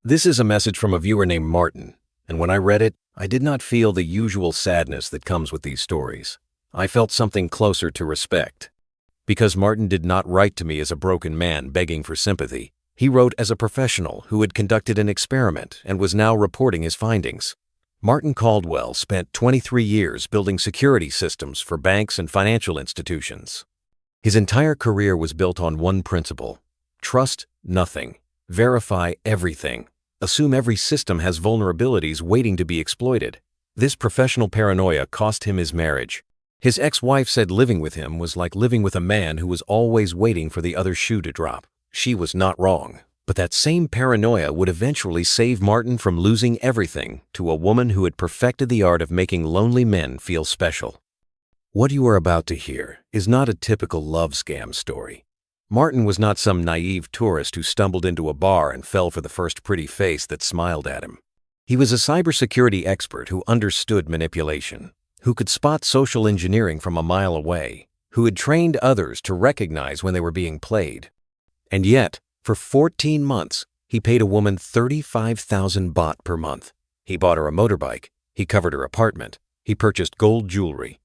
This is a message from a viewer named Martin, and when I read it, I did not feel the usual sadness that comes with these stories. I felt something closer to respect. Because Martin did not write to me as a broken man begging for sympathy, he wrote as a professional who had conducted an experiment and was now reporting his findings. Martin Caldwell spent 23 years building security systems for banks and financial institutions. His entire career was built on one principle: trust nothing, verify everything, assume every system has vulnerabilities waiting to be exploited. This professional paranoia cost him his marriage. His ex-wife said living with him was like living with a man who was always waiting for the other shoe to drop. She was not wrong, but that same paranoia would eventually save Martin from losing everything to a woman who had perfected the art of making lonely men feel special. What you are about to hear is not a typical love scam story. Martin was not some naive tourist who stumbled into a bar and fell for the first pretty face that smiled at him. He was a cybersecurity expert who understood manipulation, who could spot social engineering from a mile away, who had trained others to recognize when they were being played. And yet, for 14 months, he paid a woman 35,000 baht per month. He bought her a motorbike, he covered her apartment, he purchased gold jewelry.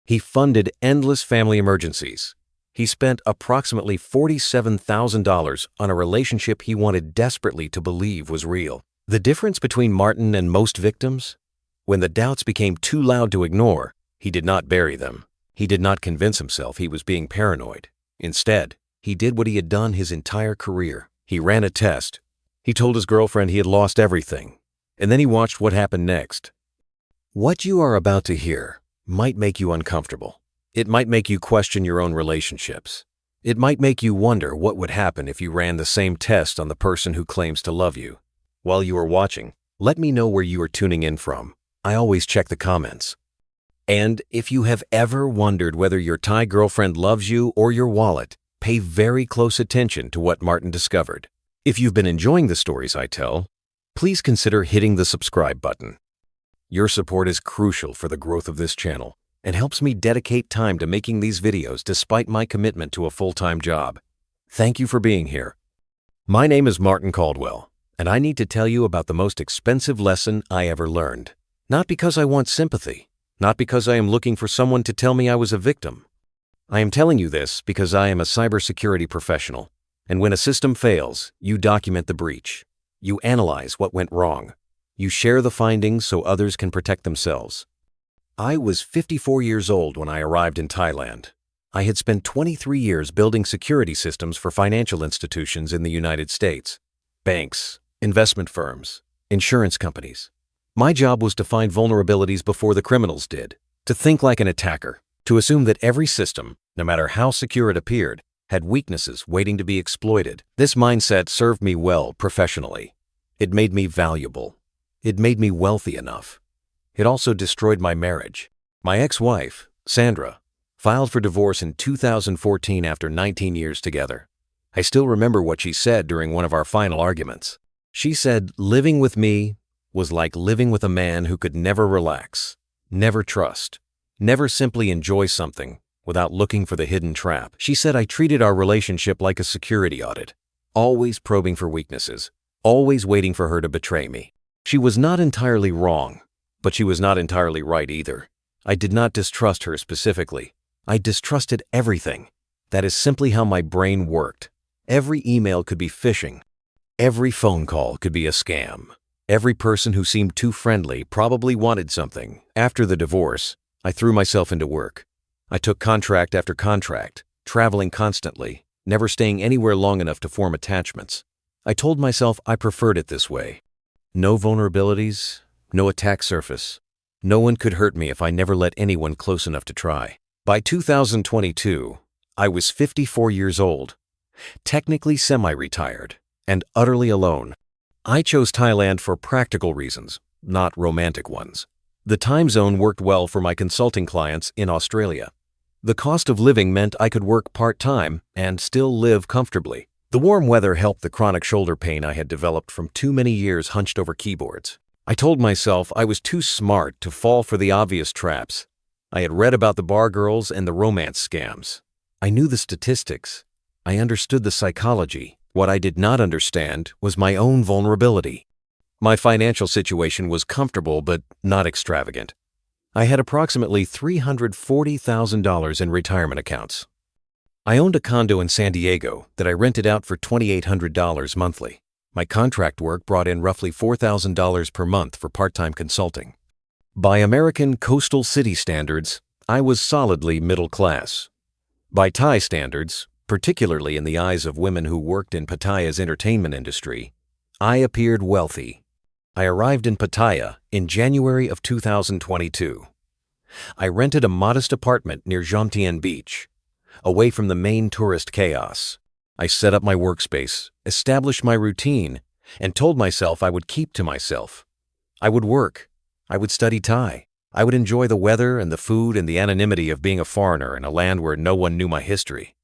He funded endless family emergencies. He spent approximately $47,000 on a relationship he wanted desperately to believe was real. The difference between Martin and most victims? When the doubts became too loud to ignore, he did not bury them. He did not convince himself he was being paranoid. Instead, he did what he had done his entire career. He ran a test. He told his girlfriend he had lost everything. And then he watched what happened next. What you are about to hear might make you uncomfortable. It might make you question your own relationships. It might make you wonder what would happen if you ran the same test on the person who claims to love you. While you are watching, let me know where you are tuning in from. I always check the comments. And if you have ever wondered whether your Thai girlfriend loves you or your wallet, pay very close attention to what Martin discovered. If you've been enjoying the stories I tell, please consider hitting the subscribe button. Your support is crucial for the growth of this channel and helps me dedicate time to making these videos despite my commitment to a full-time job. Thank you for being here. My name is Martin Caldwell, and I need to tell you about the most expensive lesson I ever learned. Not because I want sympathy, not because I am looking for someone to tell me I was a victim. I am telling you this because I am a cybersecurity professional, and when a system fails, you document the breach. You analyze what went wrong. You share the findings so others can protect themselves. I was 54 years old when I arrived in Thailand. I had spent 23 years building security systems for financial institutions in the United States, banks, investment firms, insurance companies. My job was to find vulnerabilities before the criminals did, to think like an attacker, to assume that every system, no matter how secure it appeared, had weaknesses waiting to be exploited. This mindset served me well professionally. It made me valuable. It made me wealthy enough. It also destroyed my marriage. My ex-wife, Sandra, filed for divorce in 2014 after 19 years together. I still remember what she said during one of our final arguments. She said living with me was like living with a man who could never relax, never trust, never simply enjoy something without looking for the hidden trap. She said I treated our relationship like a security audit, always probing for weaknesses, always waiting for her to betray me. She was not entirely wrong, but she was not entirely right either. I did not distrust her specifically. I distrusted everything. That is simply how my brain worked. Every email could be phishing. Every phone call could be a scam. Every person who seemed too friendly probably wanted something. After the divorce, I threw myself into work. I took contract after contract, traveling constantly, never staying anywhere long enough to form attachments. I told myself I preferred it this way. No vulnerabilities, no attack surface. No one could hurt me if I never let anyone close enough to try. By 2022, I was 54 years old, technically semi-retired, and utterly alone. I chose Thailand for practical reasons, not romantic ones. The time zone worked well for my consulting clients in Australia. The cost of living meant I could work part-time and still live comfortably. The warm weather helped the chronic shoulder pain I had developed from too many years hunched over keyboards. I told myself I was too smart to fall for the obvious traps. I had read about the bar girls and the romance scams. I knew the statistics. I understood the psychology. What I did not understand was my own vulnerability. My financial situation was comfortable but not extravagant. I had approximately $340,000 in retirement accounts. I owned a condo in San Diego that I rented out for $2,800 monthly. My contract work brought in roughly $4,000 per month for part-time consulting. By American coastal city standards, I was solidly middle class. By Thai standards, particularly in the eyes of women who worked in Pattaya's entertainment industry, I appeared wealthy. I arrived in Pattaya in January of 2022. I rented a modest apartment near Jomtien Beach, away from the main tourist chaos. I set up my workspace, established my routine, and told myself I would keep to myself. I would work. I would study Thai. I would enjoy the weather and the food and the anonymity of being a foreigner in a land where no one knew my history.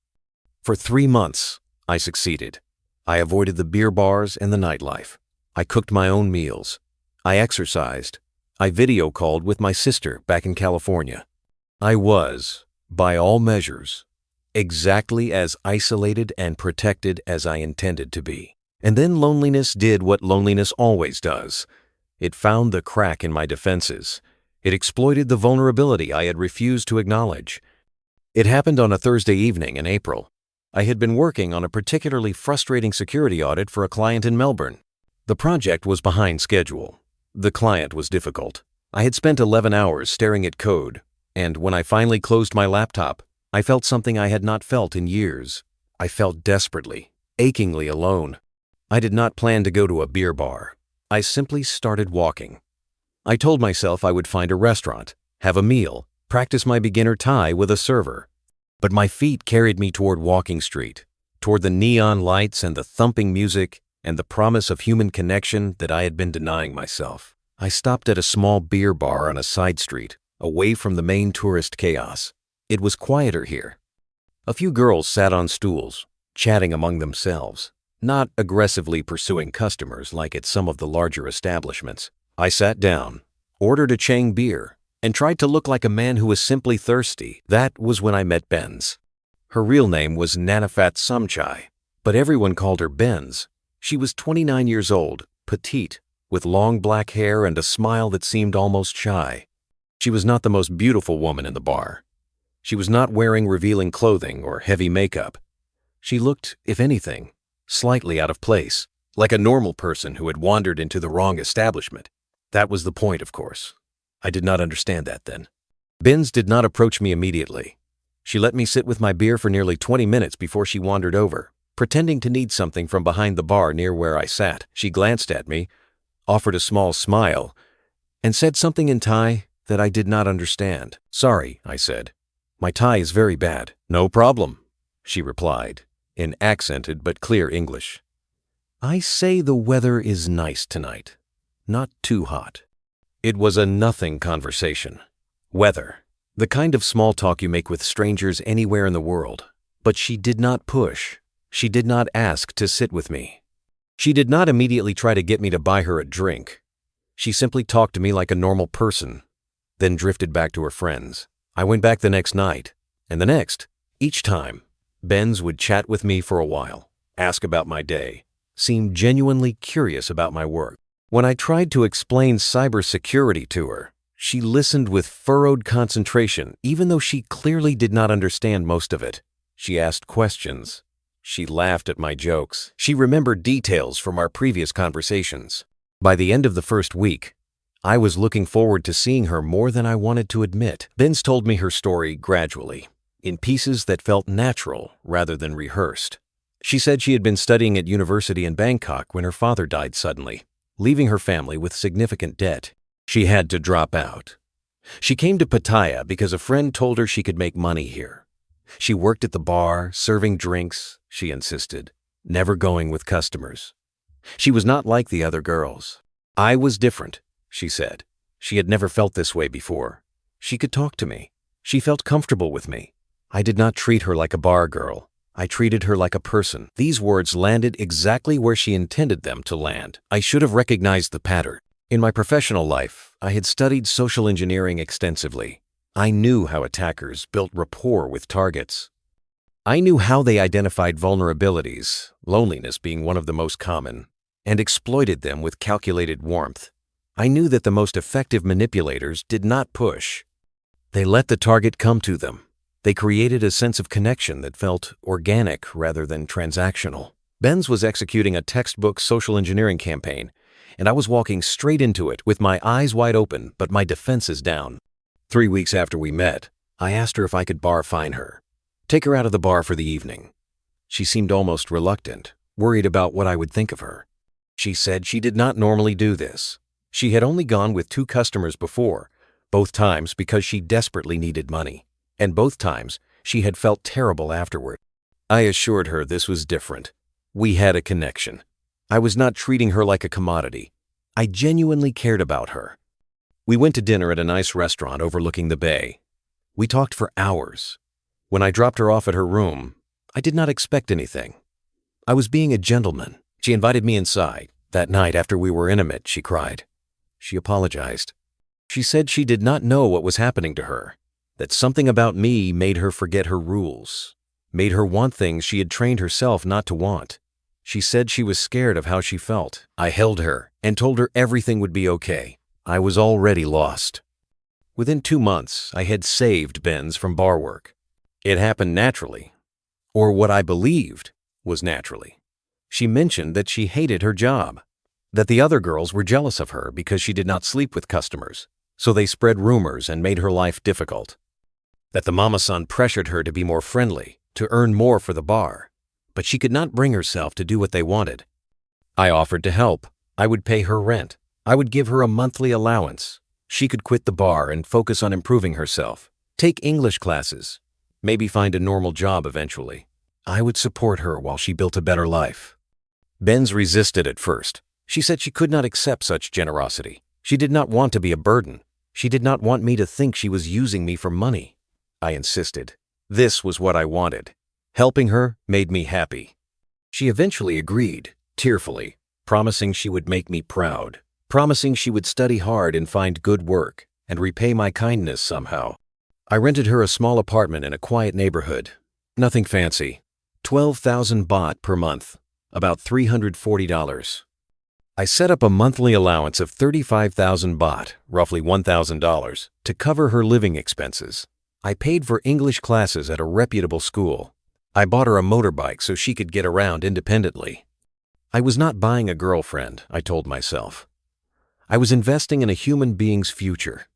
For 3 months, I succeeded. I avoided the beer bars and the nightlife. I cooked my own meals. I exercised. I video called with my sister back in California. I was, by all measures, exactly as isolated and protected as I intended to be. And then loneliness did what loneliness always does. It found the crack in my defenses. It exploited the vulnerability I had refused to acknowledge. It happened on a Thursday evening in April. I had been working on a particularly frustrating security audit for a client in Melbourne. The project was behind schedule. The client was difficult. I had spent 11 hours staring at code, and when I finally closed my laptop, I felt something I had not felt in years. I felt desperately, achingly alone. I did not plan to go to a beer bar. I simply started walking. I told myself I would find a restaurant, have a meal, practice my beginner Thai with a server. But my feet carried me toward Walking Street, toward the neon lights and the thumping music and the promise of human connection that I had been denying myself. I stopped at a small beer bar on a side street, away from the main tourist chaos. It was quieter here. A few girls sat on stools, chatting among themselves, not aggressively pursuing customers like at some of the larger establishments. I sat down, ordered a Chang beer, and tried to look like a man who was simply thirsty. That was when I met Benz. Her real name was Nanafat Sumchai, but everyone called her Benz. She was 29 years old, petite, with long black hair and a smile that seemed almost shy. She was not the most beautiful woman in the bar. She was not wearing revealing clothing or heavy makeup. She looked, if anything, slightly out of place, like a normal person who had wandered into the wrong establishment. That was the point, of course. I did not understand that then. Benz did not approach me immediately. She let me sit with my beer for nearly 20 minutes before she wandered over, pretending to need something from behind the bar near where I sat. She glanced at me, offered a small smile, and said something in Thai that I did not understand. "Sorry," I said. "My Thai is very bad." "No problem," she replied, in accented but clear English. "I say the weather is nice tonight, not too hot." It was a nothing conversation. Weather, the kind of small talk you make with strangers anywhere in the world. But she did not push. She did not ask to sit with me. She did not immediately try to get me to buy her a drink. She simply talked to me like a normal person, then drifted back to her friends. I went back the next night, and the next. Each time, Benz would chat with me for a while, ask about my day, seem genuinely curious about my work. When I tried to explain cybersecurity to her, she listened with furrowed concentration, even though she clearly did not understand most of it. She asked questions. She laughed at my jokes. She remembered details from our previous conversations. By the end of the first week, I was looking forward to seeing her more than I wanted to admit. Benz told me her story gradually, in pieces that felt natural rather than rehearsed. She said she had been studying at university in Bangkok when her father died suddenly, leaving her family with significant debt. She had to drop out. She came to Pattaya because a friend told her she could make money here. She worked at the bar, serving drinks, she insisted, never going with customers. She was not like the other girls. I was different, she said. She had never felt this way before. She could talk to me. She felt comfortable with me. I did not treat her like a bar girl. I treated her like a person. These words landed exactly where she intended them to land. I should have recognized the pattern. In my professional life, I had studied social engineering extensively. I knew how attackers built rapport with targets. I knew how they identified vulnerabilities, loneliness being one of the most common, and exploited them with calculated warmth. I knew that the most effective manipulators did not push. They let the target come to them. They created a sense of connection that felt organic rather than transactional. Benz was executing a textbook social engineering campaign, and I was walking straight into it with my eyes wide open but my defenses down. 3 weeks after we met, I asked her if I could bar-fine her, take her out of the bar for the evening. She seemed almost reluctant, worried about what I would think of her. She said she did not normally do this. She had only gone with 2 customers before, both times because she desperately needed money, and both times she had felt terrible afterward. I assured her this was different. We had a connection. I was not treating her like a commodity. I genuinely cared about her. We went to dinner at a nice restaurant overlooking the bay. We talked for hours. When I dropped her off at her room, I did not expect anything. I was being a gentleman. She invited me inside. That night after we were intimate, she cried. She apologized. She said she did not know what was happening to her, that something about me made her forget her rules, made her want things she had trained herself not to want. She said she was scared of how she felt. I held her and told her everything would be okay. I was already lost. Within 2 months, I had saved Benz from bar work. It happened naturally, or what I believed was naturally. She mentioned that she hated her job, that the other girls were jealous of her because she did not sleep with customers, so they spread rumors and made her life difficult, that the mama-san pressured her to be more friendly, to earn more for the bar, but she could not bring herself to do what they wanted. I offered to help. I would pay her rent. I would give her a monthly allowance. She could quit the bar and focus on improving herself, take English classes, maybe find a normal job eventually. I would support her while she built a better life. Benz resisted at first. She said she could not accept such generosity. She did not want to be a burden. She did not want me to think she was using me for money. I insisted. This was what I wanted. Helping her made me happy. She eventually agreed, tearfully, promising she would make me proud, promising she would study hard and find good work and repay my kindness somehow. I rented her a small apartment in a quiet neighborhood. Nothing fancy. 12,000 baht per month, about $340. I set up a monthly allowance of 35,000 baht, roughly $1,000, to cover her living expenses. I paid for English classes at a reputable school. I bought her a motorbike so she could get around independently. I was not buying a girlfriend, I told myself. I was investing in a human being's future.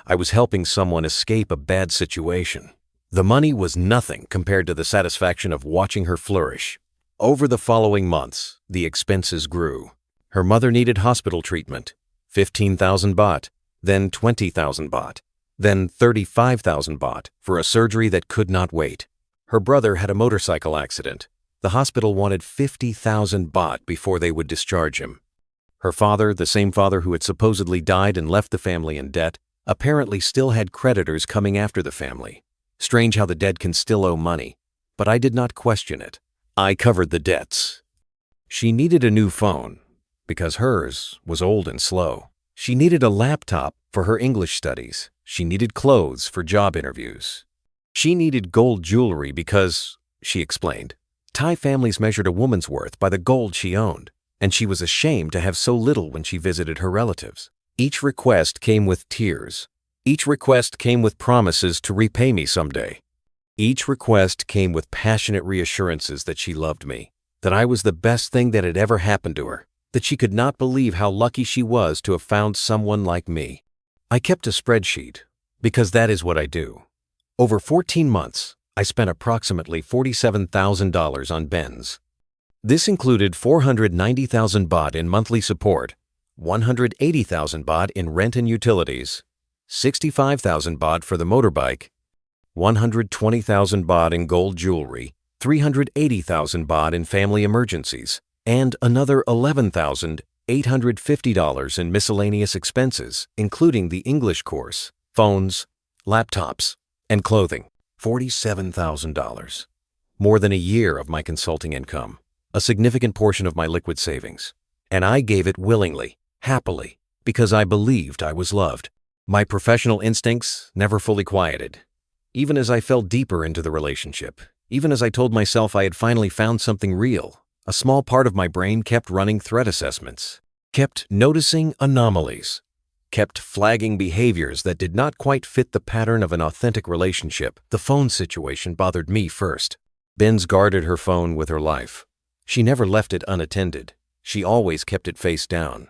I was helping someone escape a bad situation. The money was nothing compared to the satisfaction of watching her flourish. Over the following months, the expenses grew. Her mother needed hospital treatment, 15,000 baht, then 20,000 baht, then 35,000 baht for a surgery that could not wait. Her brother had a motorcycle accident. The hospital wanted 50,000 baht before they would discharge him. Her father, the same father who had supposedly died and left the family in debt, apparently still had creditors coming after the family. Strange how the dead can still owe money, but I did not question it. I covered the debts. She needed a new phone, because hers was old and slow. She needed a laptop for her English studies. She needed clothes for job interviews. She needed gold jewelry because, she explained, Thai families measured a woman's worth by the gold she owned, and she was ashamed to have so little when she visited her relatives. Each request came with tears. Each request came with promises to repay me someday. Each request came with passionate reassurances that she loved me, that I was the best thing that had ever happened to her, that she could not believe how lucky she was to have found someone like me. I kept a spreadsheet, because that is what I do. Over 14 months, I spent approximately $47,000 on Benz. This included 490,000 baht in monthly support, 180,000 baht in rent and utilities, 65,000 baht for the motorbike, 120,000 baht in gold jewelry, 380,000 baht in family emergencies, and another $11,850 in miscellaneous expenses, including the English course, phones, laptops, and clothing. $47,000. More than a year of my consulting income, a significant portion of my liquid savings. And I gave it willingly, happily, because I believed I was loved. My professional instincts never fully quieted. Even as I fell deeper into the relationship, Even as I told myself I had finally found something real, a small part of my brain kept running threat assessments, kept noticing anomalies, kept flagging behaviors that did not quite fit the pattern of an authentic relationship. The phone situation bothered me first. Benz guarded her phone with her life. She never left it unattended. She always kept it face down.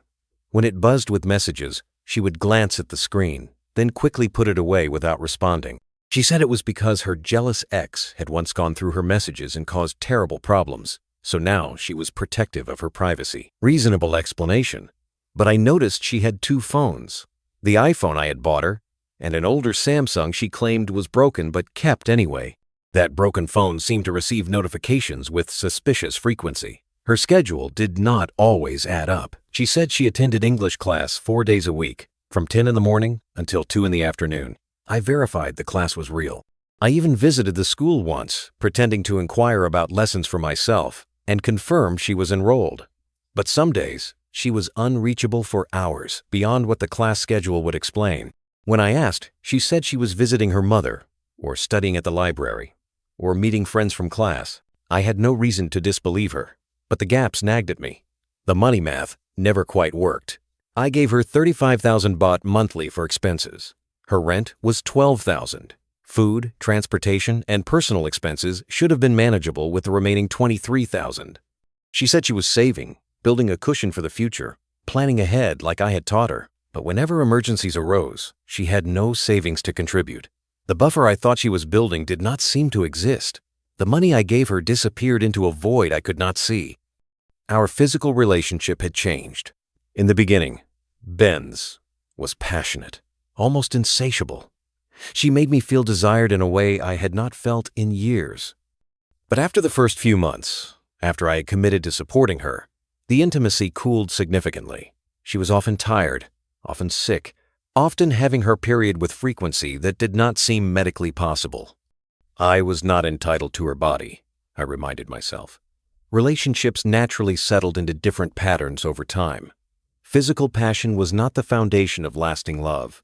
When it buzzed with messages, she would glance at the screen, then quickly put it away without responding. She said it was because her jealous ex had once gone through her messages and caused terrible problems, so now she was protective of her privacy. Reasonable explanation. But I noticed she had two phones, the iPhone I had bought her, and an older Samsung she claimed was broken but kept anyway. That broken phone seemed to receive notifications with suspicious frequency. Her schedule did not always add up. She said she attended English class 4 days a week, from 10 in the morning until 2 in the afternoon. I verified the class was real. I even visited the school once, pretending to inquire about lessons for myself, and confirmed she was enrolled. But some days, she was unreachable for hours, beyond what the class schedule would explain. When I asked, she said she was visiting her mother, or studying at the library, or meeting friends from class. I had no reason to disbelieve her, but the gaps nagged at me. The money math never quite worked. I gave her 35,000 baht monthly for expenses. Her rent was 12,000. Food, transportation, and personal expenses should have been manageable with the remaining 23,000. She said she was saving, building a cushion for the future, planning ahead like I had taught her. But whenever emergencies arose, she had no savings to contribute. The buffer I thought she was building did not seem to exist. The money I gave her disappeared into a void I could not see. Our physical relationship had changed. In the beginning, Benz was passionate, almost insatiable. She made me feel desired in a way I had not felt in years. But after the first few months, after I had committed to supporting her, the intimacy cooled significantly. She was often tired, often sick, often having her period with frequency that did not seem medically possible. I was not entitled to her body, I reminded myself. Relationships naturally settled into different patterns over time. Physical passion was not the foundation of lasting love.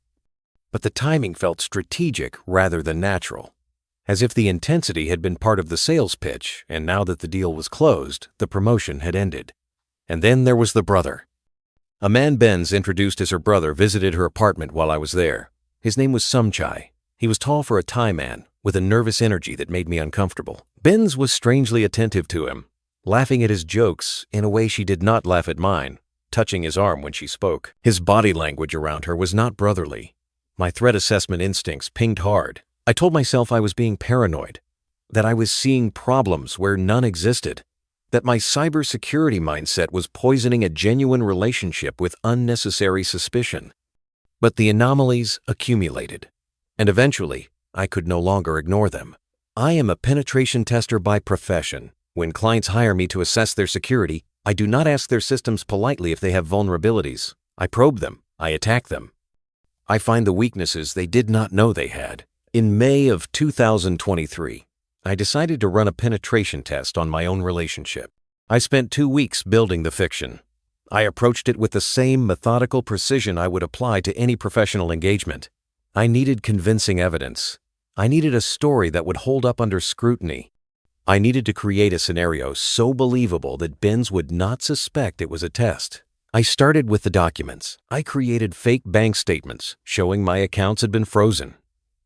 But the timing felt strategic rather than natural, as if the intensity had been part of the sales pitch, and now that the deal was closed, the promotion had ended. And then there was the brother. A man Benz introduced as her brother visited her apartment while I was there. His name was Sumchai. He was tall for a Thai man, with a nervous energy that made me uncomfortable. Benz was strangely attentive to him, laughing at his jokes in a way she did not laugh at mine, touching his arm when she spoke. His body language around her was not brotherly. My threat assessment instincts pinged hard. I told myself I was being paranoid, that I was seeing problems where none existed, that my cybersecurity mindset was poisoning a genuine relationship with unnecessary suspicion. But the anomalies accumulated, and eventually, I could no longer ignore them. I am a penetration tester by profession. When clients hire me to assess their security, I do not ask their systems politely if they have vulnerabilities. I probe them. I attack them. I find the weaknesses they did not know they had. In May of 2023, I decided to run a penetration test on my own relationship. I spent 2 weeks building the fiction. I approached it with the same methodical precision I would apply to any professional engagement. I needed convincing evidence. I needed a story that would hold up under scrutiny. I needed to create a scenario so believable that Benz would not suspect it was a test. I started with the documents. I created fake bank statements showing my accounts had been frozen.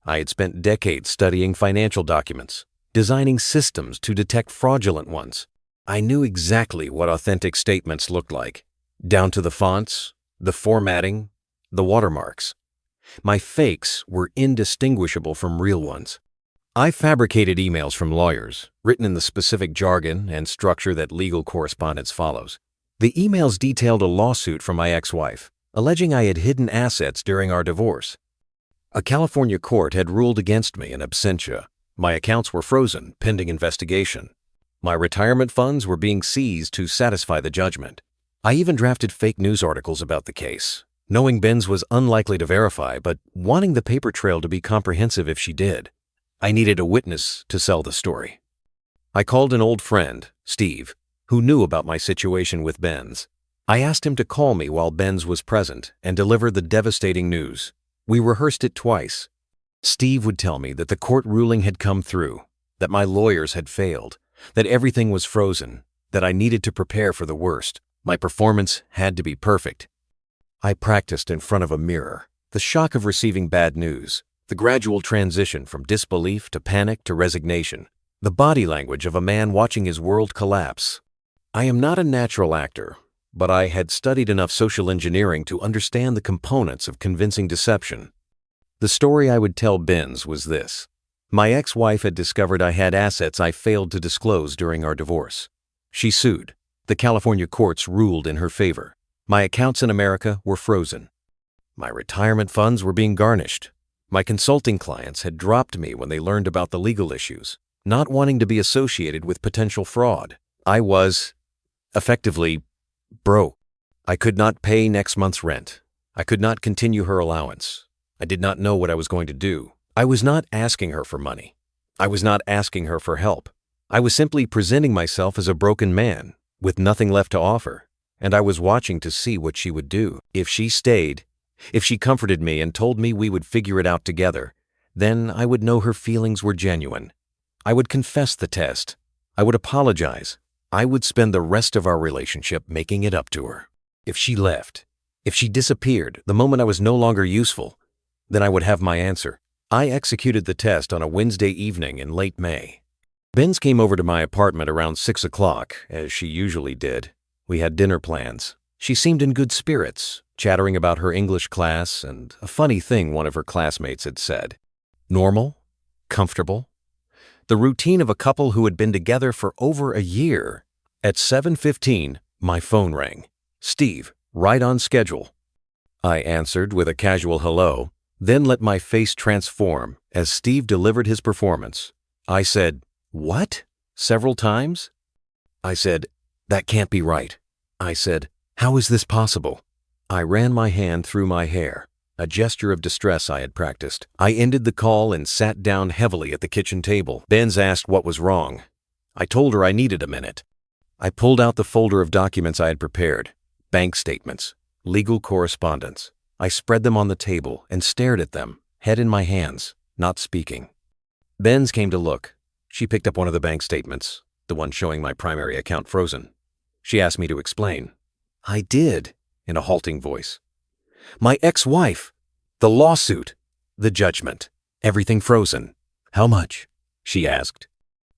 I had spent decades studying financial documents, designing systems to detect fraudulent ones. I knew exactly what authentic statements looked like, down to the fonts, the formatting, the watermarks. My fakes were indistinguishable from real ones. I fabricated emails from lawyers, written in the specific jargon and structure that legal correspondence follows. The emails detailed a lawsuit from my ex-wife, alleging I had hidden assets during our divorce. A California court had ruled against me in absentia. My accounts were frozen, pending investigation. My retirement funds were being seized to satisfy the judgment. I even drafted fake news articles about the case, knowing Benz was unlikely to verify, but wanting the paper trail to be comprehensive if she did. I needed a witness to sell the story. I called an old friend, Steve, who knew about my situation with Benz. I asked him to call me while Benz was present and deliver the devastating news. We rehearsed it twice. Steve would tell me that the court ruling had come through, that my lawyers had failed, that everything was frozen, that I needed to prepare for the worst. My performance had to be perfect. I practiced in front of a mirror. The shock of receiving bad news, the gradual transition from disbelief to panic to resignation, the body language of a man watching his world collapse. I am not a natural actor, but I had studied enough social engineering to understand the components of convincing deception. The story I would tell Benz was this. My ex-wife had discovered I had assets I failed to disclose during our divorce. She sued. The California courts ruled in her favor. My accounts in America were frozen. My retirement funds were being garnished. My consulting clients had dropped me when they learned about the legal issues, not wanting to be associated with potential fraud. I was, effectively, broke. I could not pay next month's rent. I could not continue her allowance. I did not know what I was going to do. I was not asking her for money. I was not asking her for help. I was simply presenting myself as a broken man, with nothing left to offer, and I was watching to see what she would do. If she stayed, if she comforted me and told me we would figure it out together, then I would know her feelings were genuine. I would confess the test. I would apologize. I would spend the rest of our relationship making it up to her. If she left, if she disappeared the moment I was no longer useful, then I would have my answer. I executed the test on a Wednesday evening in late May. Benz came over to my apartment around 6 o'clock, as she usually did. We had dinner plans. She seemed in good spirits, chattering about her English class and a funny thing one of her classmates had said. Normal, comfortable, the routine of a couple who had been together for over a year. At 7:15, my phone rang. Steve, right on schedule. I answered with a casual hello, then let my face transform as Steve delivered his performance. I said, "What?" several times. I said, "That can't be right." I said, "How is this possible?" I ran my hand through my hair, a gesture of distress I had practiced. I ended the call and sat down heavily at the kitchen table. Benz asked what was wrong. I told her I needed a minute. I pulled out the folder of documents I had prepared, bank statements, legal correspondence. I spread them on the table and stared at them, head in my hands, not speaking. Benz came to look. She picked up one of the bank statements, the one showing my primary account frozen. She asked me to explain. I did, in a halting voice. My ex-wife, the lawsuit, the judgment, everything frozen. How much? She asked.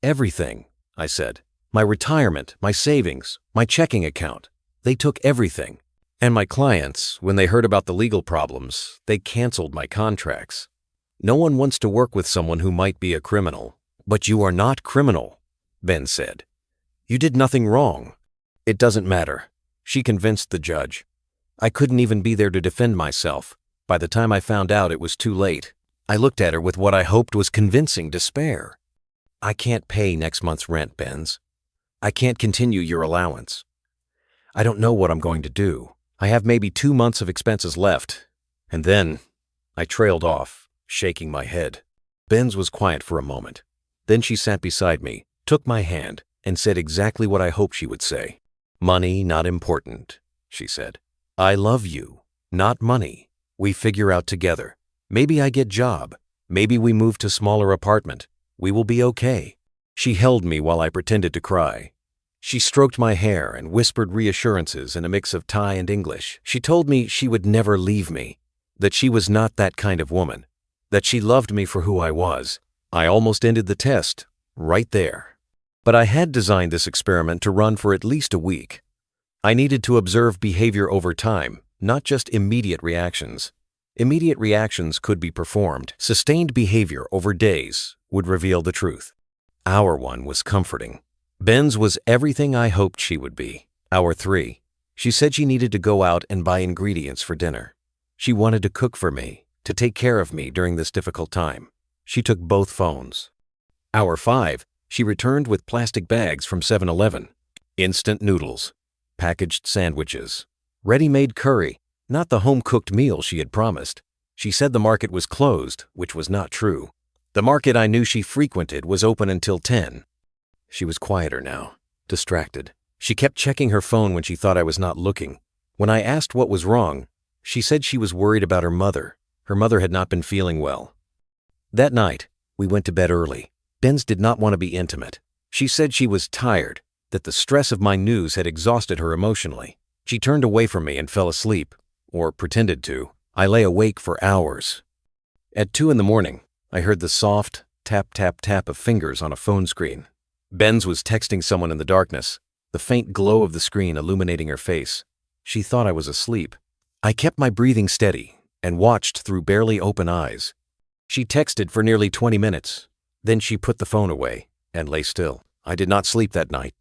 Everything, I said. My retirement, my savings, my checking account. They took everything. And my clients, when they heard about the legal problems, they canceled my contracts. No one wants to work with someone who might be a criminal. But you are not criminal, Ben said. You did nothing wrong. It doesn't matter. She convinced the judge. I couldn't even be there to defend myself. By the time I found out, it was too late. I looked at her with what I hoped was convincing despair. I can't pay next month's rent, Benz. I can't continue your allowance. I don't know what I'm going to do. I have maybe 2 months of expenses left. And then I trailed off, shaking my head. Benz was quiet for a moment. Then she sat beside me, took my hand, and said exactly what I hoped she would say. Money not important, she said. I love you, not money. We figure out together. Maybe I get job. Maybe we move to smaller apartment. We will be okay. She held me while I pretended to cry. She stroked my hair and whispered reassurances in a mix of Thai and English. She told me she would never leave me, that she was not that kind of woman, that she loved me for who I was. I almost ended the test, right there. But I had designed this experiment to run for at least a week. I needed to observe behavior over time, not just immediate reactions. Immediate reactions could be performed. Sustained behavior over days would reveal the truth. Hour 1 was comforting. Ben's was everything I hoped she would be. Hour 3, she said she needed to go out and buy ingredients for dinner. She wanted to cook for me, to take care of me during this difficult time. She took both phones. Hour 5, she returned with plastic bags from 7-Eleven. Instant noodles, packaged sandwiches, ready-made curry, not the home-cooked meal she had promised. She said the market was closed, which was not true. The market I knew she frequented was open until 10. She was quieter now, distracted. She kept checking her phone when she thought I was not looking. When I asked what was wrong, she said she was worried about her mother. Her mother had not been feeling well. That night, we went to bed early. Benz did not want to be intimate. She said she was tired, that the stress of my news had exhausted her emotionally. She turned away from me and fell asleep, or pretended to. I lay awake for hours. At 2 a.m, I heard the soft tap, tap, tap of fingers on a phone screen. Benz was texting someone in the darkness, the faint glow of the screen illuminating her face. She thought I was asleep. I kept my breathing steady and watched through barely open eyes. She texted for nearly 20 minutes. Then she put the phone away and lay still. I did not sleep that night.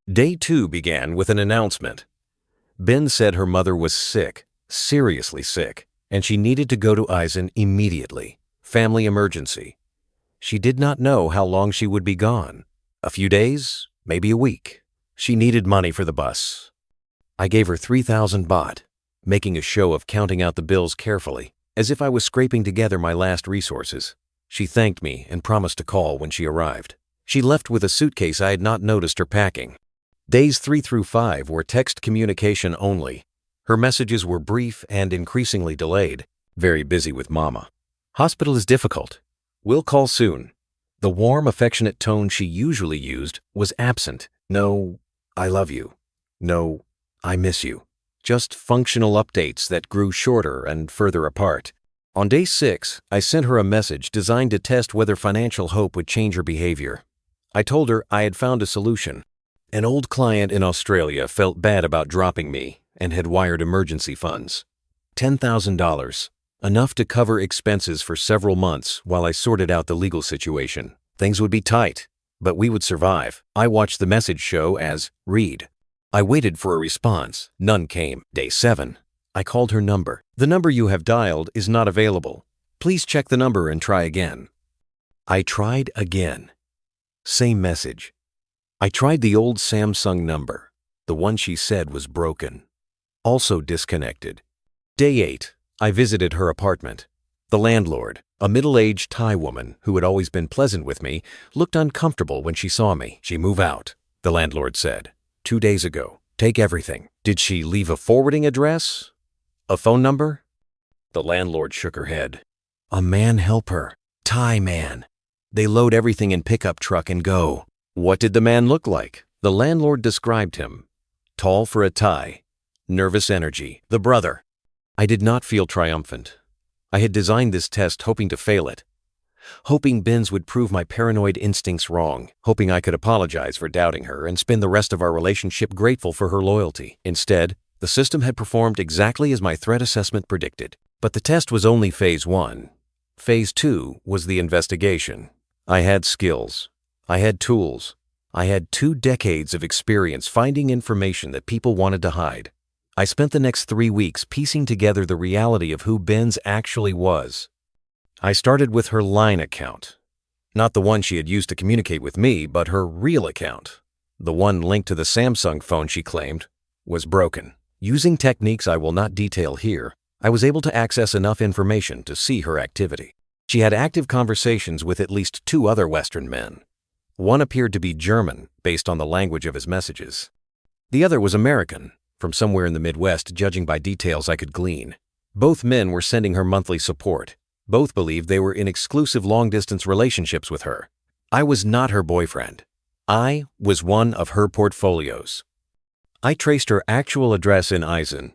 Day 2 began with an announcement. Ben said her mother was sick, seriously sick, and she needed to go to Eisen immediately. Family emergency. She did not know how long she would be gone. A few days, maybe a week. She needed money for the bus. I gave her 3,000 baht, making a show of counting out the bills carefully, as if I was scraping together my last resources. She thanked me and promised to call when she arrived. She left with a suitcase I had not noticed her packing. Days 3 through 5 were text communication only. Her messages were brief and increasingly delayed. Very busy with mama. Hospital is difficult. We'll call soon. The warm, affectionate tone she usually used was absent. No, I love you. No, I miss you. Just functional updates that grew shorter and further apart. On day 6, I sent her a message designed to test whether financial hope would change her behavior. I told her I had found a solution. An old client in Australia felt bad about dropping me and had wired emergency funds. $10,000, enough to cover expenses for several months while I sorted out the legal situation. Things would be tight, but we would survive. I watched the message show as read. I waited for a response. None came. Day 7. I called her number. The number you have dialed is not available. Please check the number and try again. I tried again. Same message. I tried the old Samsung number. The one she said was broken. Also disconnected. Day 8. I visited her apartment. The landlord, a middle-aged Thai woman who had always been pleasant with me, looked uncomfortable when she saw me. She moved out, the landlord said. 2 days ago. Take everything. Did she leave a forwarding address? A phone number? The landlord shook her head. A man help her. Thai man. They load everything in pickup truck and go. What did the man look like? The landlord described him. Tall for a Thai. Nervous energy. The brother. I did not feel triumphant. I had designed this test hoping to fail it. Hoping Benz would prove my paranoid instincts wrong. Hoping I could apologize for doubting her and spend the rest of our relationship grateful for her loyalty. Instead, the system had performed exactly as my threat assessment predicted. But the test was only phase 1. Phase 2 was the investigation. I had skills. I had tools. I had 2 decades of experience finding information that people wanted to hide. I spent the next 3 weeks piecing together the reality of who Benz actually was. I started with her Line account. Not the one she had used to communicate with me, but her real account. The one linked to the Samsung phone she claimed was broken. Using techniques I will not detail here, I was able to access enough information to see her activity. She had active conversations with at least 2 other Western men. One appeared to be German, based on the language of his messages. The other was American, from somewhere in the Midwest, judging by details I could glean. Both men were sending her monthly support. Both believed they were in exclusive long-distance relationships with her. I was not her boyfriend. I was one of her portfolios. I traced her actual address in Eisen,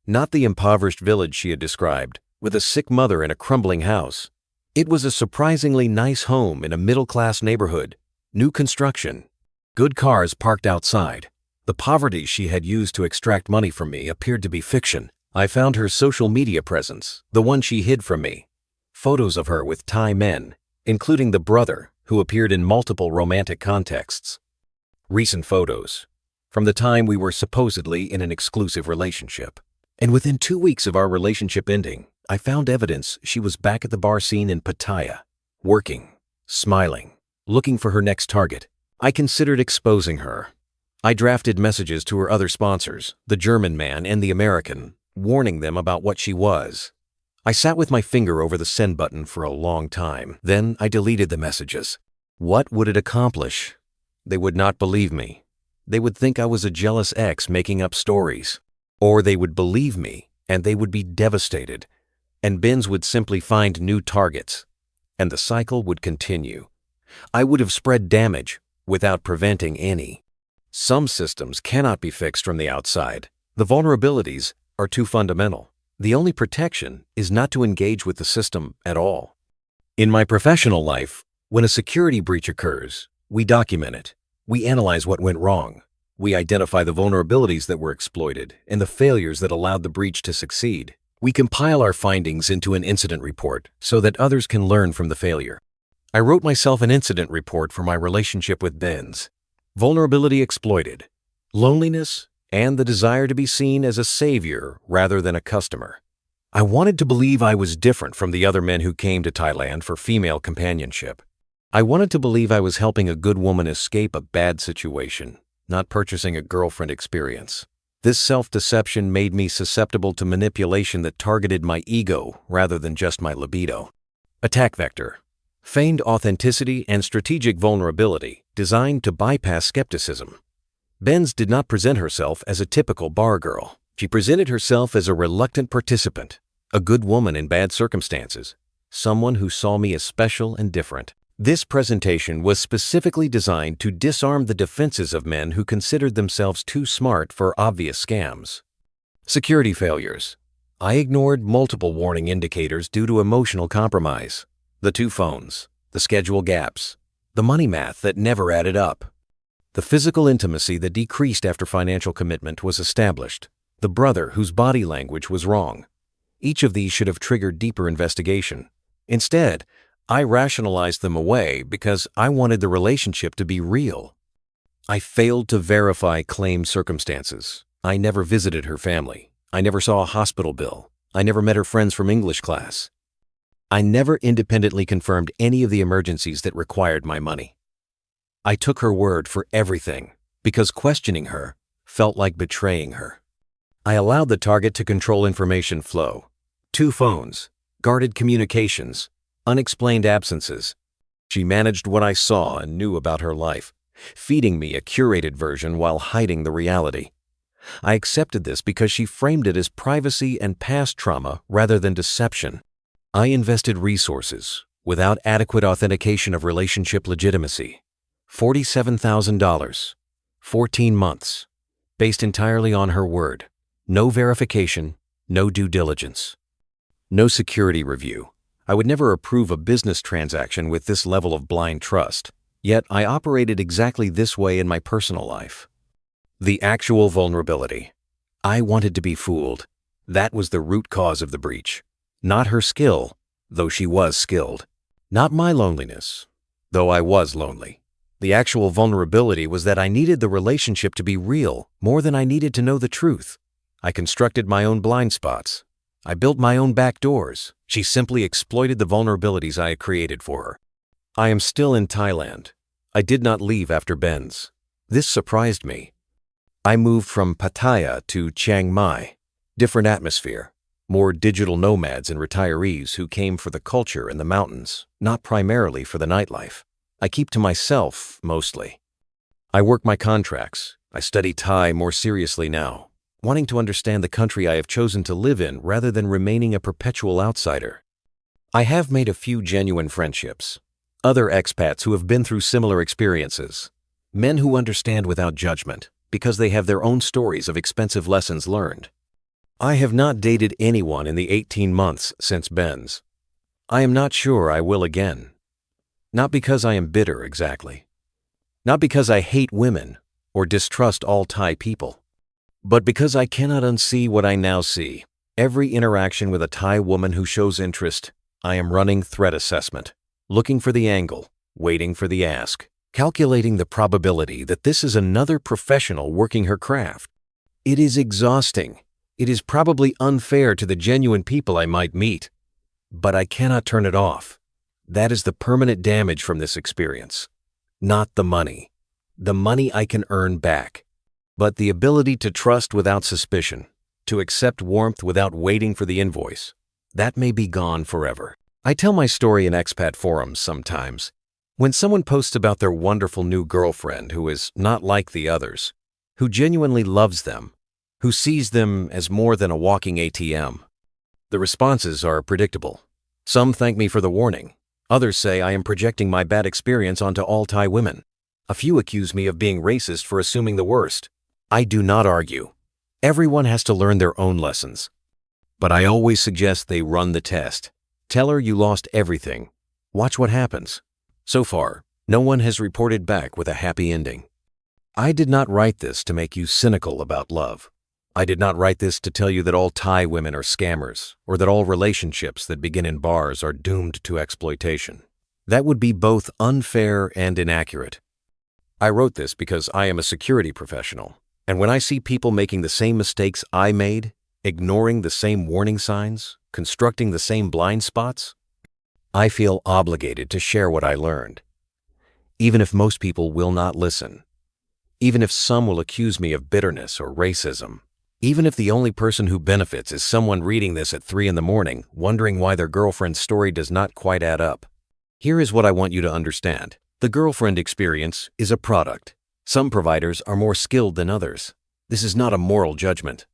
not the impoverished village she had described, with a sick mother in a crumbling house. It was a surprisingly nice home in a middle-class neighborhood, new construction, good cars parked outside. The poverty she had used to extract money from me appeared to be fiction. I found her social media presence, the one she hid from me. Photos of her with Thai men, including the brother, who appeared in multiple romantic contexts. Recent photos, from the time we were supposedly in an exclusive relationship. And within 2 weeks of our relationship ending, I found evidence she was back at the bar scene in Pattaya, working, smiling, looking for her next target. I considered exposing her. I drafted messages to her other sponsors, the German man and the American, warning them about what she was. I sat with my finger over the send button for a long time. Then I deleted the messages. What would it accomplish? They would not believe me. They would think I was a jealous ex making up stories. Or they would believe me, and they would be devastated. And Benz would simply find new targets. And the cycle would continue. I would have spread damage without preventing any. Some systems cannot be fixed from the outside. The vulnerabilities are too fundamental. The only protection is not to engage with the system at all. In my professional life, when a security breach occurs, we document it. We analyze what went wrong. We identify the vulnerabilities that were exploited and the failures that allowed the breach to succeed. We compile our findings into an incident report so that others can learn from the failure. I wrote myself an incident report for my relationship with Benz. Vulnerability exploited, loneliness, and the desire to be seen as a savior rather than a customer. I wanted to believe I was different from the other men who came to Thailand for female companionship. I wanted to believe I was helping a good woman escape a bad situation, not purchasing a girlfriend experience. This self-deception made me susceptible to manipulation that targeted my ego rather than just my libido. Attack vector. Feigned authenticity and strategic vulnerability designed to bypass skepticism. Benz did not present herself as a typical bar girl. She presented herself as a reluctant participant, a good woman in bad circumstances, someone who saw me as special and different. This presentation was specifically designed to disarm the defenses of men who considered themselves too smart for obvious scams. Security failures. I ignored multiple warning indicators due to emotional compromise. The 2 phones, the schedule gaps, the money math that never added up. The physical intimacy that decreased after financial commitment was established. The brother whose body language was wrong. Each of these should have triggered deeper investigation. Instead, I rationalized them away because I wanted the relationship to be real. I failed to verify claimed circumstances. I never visited her family. I never saw a hospital bill. I never met her friends from English class. I never independently confirmed any of the emergencies that required my money. I took her word for everything because questioning her felt like betraying her. I allowed the target to control information flow. 2 phones, guarded communications, unexplained absences. She managed what I saw and knew about her life, feeding me a curated version while hiding the reality. I accepted this because she framed it as privacy and past trauma rather than deception. I invested resources without adequate authentication of relationship legitimacy. $47,000, 14 months, based entirely on her word. No verification, no due diligence. No security review. I would never approve a business transaction with this level of blind trust, yet I operated exactly this way in my personal life. The actual vulnerability. I wanted to be fooled. That was the root cause of the breach. Not her skill, though she was skilled. Not my loneliness, though I was lonely. The actual vulnerability was that I needed the relationship to be real more than I needed to know the truth. I constructed my own blind spots. I built my own back doors. She simply exploited the vulnerabilities I had created for her. I am still in Thailand. I did not leave after Benz. This surprised me. I moved from Pattaya to Chiang Mai. Different atmosphere. More digital nomads and retirees who came for the culture and the mountains, not primarily for the nightlife. I keep to myself, mostly. I work my contracts. I study Thai more seriously now, wanting to understand the country I have chosen to live in rather than remaining a perpetual outsider. I have made a few genuine friendships. Other expats who have been through similar experiences. Men who understand without judgment because they have their own stories of expensive lessons learned. I have not dated anyone in the 18 months since Benz. I am not sure I will again. Not because I am bitter, exactly. Not because I hate women or distrust all Thai people, but because I cannot unsee what I now see. Every interaction with a Thai woman who shows interest, I am running threat assessment, looking for the angle, waiting for the ask, calculating the probability that this is another professional working her craft. It is exhausting. It is probably unfair to the genuine people I might meet, but I cannot turn it off. That is the permanent damage from this experience. Not the money. The money I can earn back, but the ability to trust without suspicion, to accept warmth without waiting for the invoice. That may be gone forever. I tell my story in expat forums sometimes. When someone posts about their wonderful new girlfriend who is not like the others, who genuinely loves them, who sees them as more than a walking ATM, the responses are predictable. Some thank me for the warning. Others say I am projecting my bad experience onto all Thai women. A few accuse me of being racist for assuming the worst. I do not argue. Everyone has to learn their own lessons. But I always suggest they run the test. Tell her you lost everything. Watch what happens. So far, no one has reported back with a happy ending. I did not write this to make you cynical about love. I did not write this to tell you that all Thai women are scammers, or that all relationships that begin in bars are doomed to exploitation. That would be both unfair and inaccurate. I wrote this because I am a security professional, and when I see people making the same mistakes I made, ignoring the same warning signs, constructing the same blind spots, I feel obligated to share what I learned. Even if most people will not listen, even if some will accuse me of bitterness or racism, even if the only person who benefits is someone reading this at 3 a.m, wondering why their girlfriend's story does not quite add up. Here is what I want you to understand. The girlfriend experience is a product. Some providers are more skilled than others. This is not a moral judgment.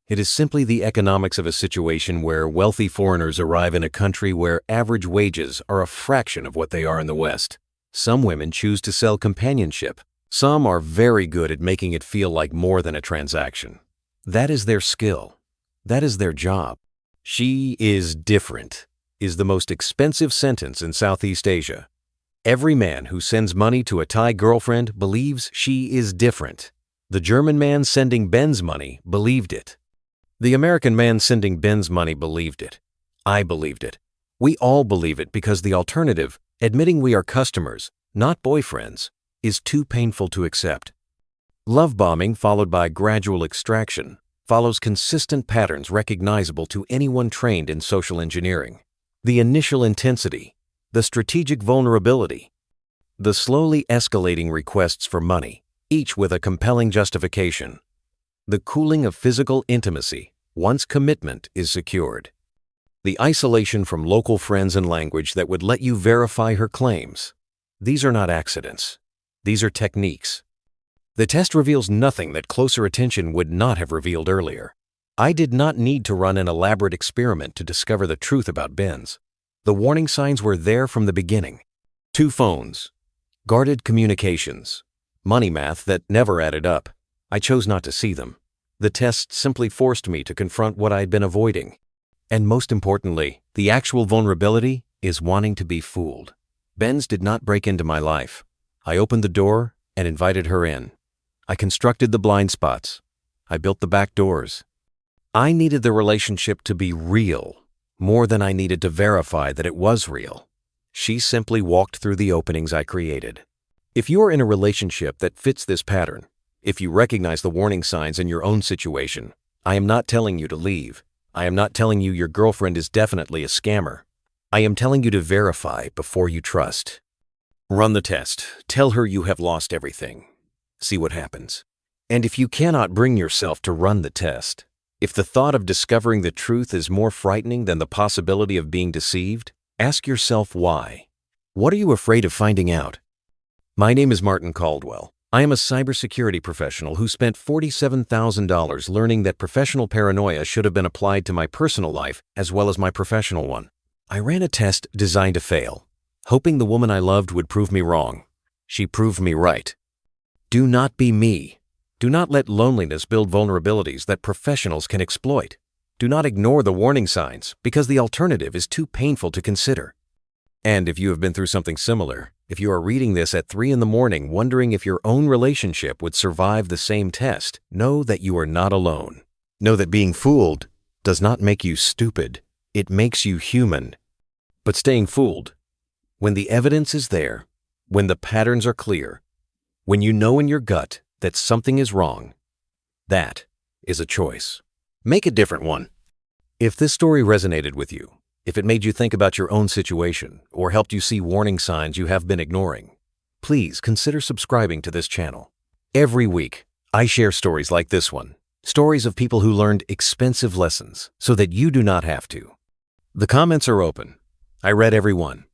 It is simply the economics of a situation where wealthy foreigners arrive in a country where average wages are a fraction of what they are in the West. Some women choose to sell companionship. Some are very good at making it feel like more than a transaction. That is their skill. That is their job. She is different is the most expensive sentence in Southeast Asia. Every man who sends money to a Thai girlfriend believes she is different. The German man sending Ben's money believed it. The American man sending Ben's money believed it. I believed it. We all believe it because the alternative, admitting we are customers, not boyfriends, is too painful to accept. Love bombing followed by gradual extraction follows consistent patterns recognizable to anyone trained in social engineering. The initial intensity, the strategic vulnerability, the slowly escalating requests for money, each with a compelling justification, the cooling of physical intimacy once commitment is secured, the isolation from local friends and language that would let you verify her claims. These are not accidents. These are techniques. The test reveals nothing that closer attention would not have revealed earlier. I did not need to run an elaborate experiment to discover the truth about Ben's. The warning signs were there from the beginning. 2 phones, guarded communications, money math that never added up. I chose not to see them. The test simply forced me to confront what I had been avoiding. And most importantly, the actual vulnerability is wanting to be fooled. Ben's did not break into my life. I opened the door and invited her in. I constructed the blind spots. I built the back doors. I needed the relationship to be real, more than I needed to verify that it was real. She simply walked through the openings I created. If you are in a relationship that fits this pattern, if you recognize the warning signs in your own situation, I am not telling you to leave. I am not telling you your girlfriend is definitely a scammer. I am telling you to verify before you trust. Run the test. Tell her you have lost everything. See what happens. And if you cannot bring yourself to run the test, if the thought of discovering the truth is more frightening than the possibility of being deceived, ask yourself why. What are you afraid of finding out? My name is Martin Caldwell. I am a cybersecurity professional who spent $47,000 learning that professional paranoia should have been applied to my personal life as well as my professional one. I ran a test designed to fail, hoping the woman I loved would prove me wrong. She proved me right. Do not be me. Do not let loneliness build vulnerabilities that professionals can exploit. Do not ignore the warning signs because the alternative is too painful to consider. And if you have been through something similar, if you are reading this at 3 a.m. wondering if your own relationship would survive the same test, know that you are not alone. Know that being fooled does not make you stupid. It makes you human. But staying fooled, when the evidence is there, when the patterns are clear, when you know in your gut that something is wrong, that is a choice. Make a different one. If this story resonated with you, if it made you think about your own situation or helped you see warning signs you have been ignoring, please consider subscribing to this channel. Every week, I share stories like this one, stories of people who learned expensive lessons so that you do not have to. The comments are open. I read every one.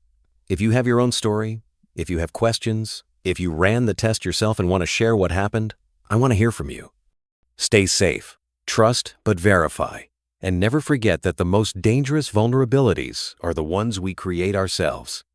If you have your own story, if you have questions, if you ran the test yourself and want to share what happened, I want to hear from you. Stay safe, trust but verify, and never forget that the most dangerous vulnerabilities are the ones we create ourselves.